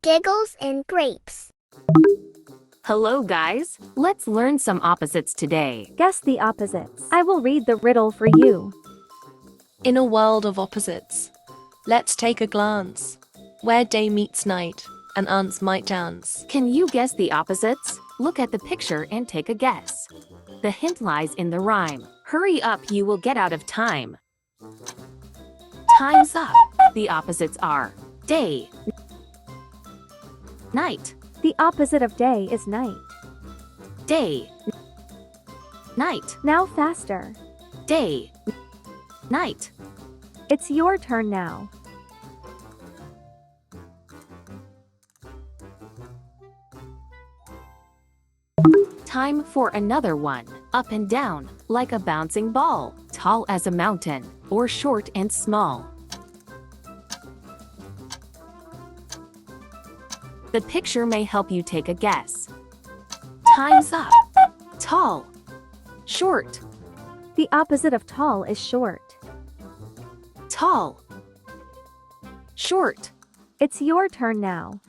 Giggles and grapes. Hello guys, let's learn some opposites today. Guess the opposites. I will read the riddle for you. In a world of opposites, let's take a glance. Where day meets night, and ants might dance. Can you guess the opposites? Look at the picture and take a guess. The hint lies in the rhyme. Hurry up, you will get out of time. Time's up. The opposites are day, night, The opposite of day is night. day, night, Now faster. day, night. It's your turn now. Time for another one. Up and down, like a bouncing ball. Tall as a mountain, or short and small. The picture may help you take a guess. Time's up. Tall, short, The opposite of tall is short. tall, short. It's your turn now.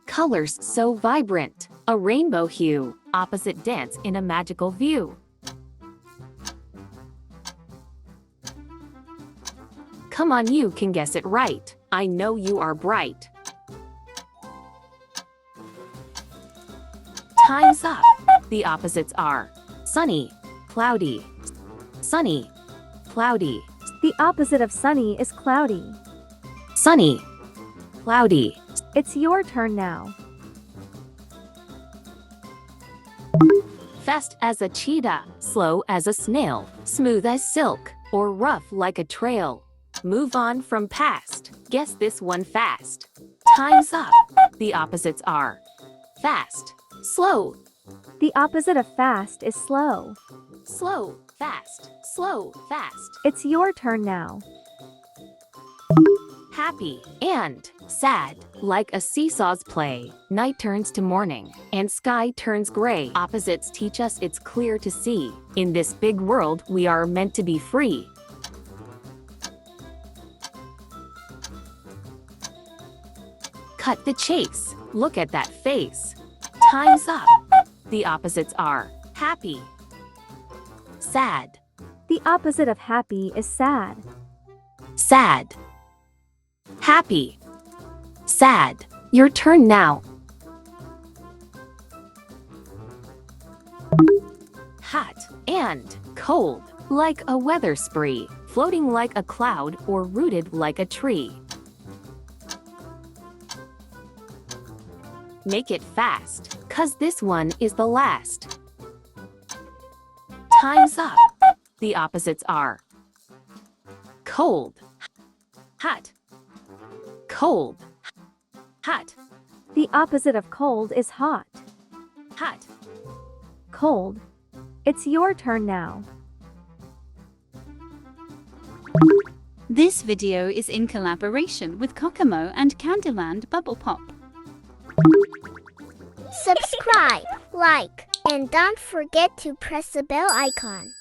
Colors so vibrant, a rainbow hue, opposite dance in a magical view. Come on, you can guess it right. I know you are bright. Time's up. The opposites are sunny, cloudy, sunny, cloudy, The opposite of sunny is cloudy. sunny, cloudy. It's your turn now. Fast as a cheetah, slow as a snail, smooth as silk, or rough like a trail. Move on from past, guess this one fast. Time's up. The opposites are fast, slow, The opposite of fast is slow. slow, fast, slow, fast. It's your turn now. Happy and sad, like a seesaw's play. Night turns to morning, and sky turns gray. Opposites teach us it's clear to see. In this big world, we are meant to be free. Cut the chase. Look at that face. Time's up. The opposites are happy, sad, The opposite of happy is sad. sad, happy, sad. Your turn now. Hot and cold, like a weather spree, floating like a cloud or rooted like a tree. Make it fast, 'cause this one is the last. Time's up. The opposites are cold, hot, cold, hot, The opposite of cold is hot. hot. Cold. It's your turn now. This video is in collaboration with Kokomo and Candyland Bubble Pop. Subscribe, like, and don't forget to press the bell icon.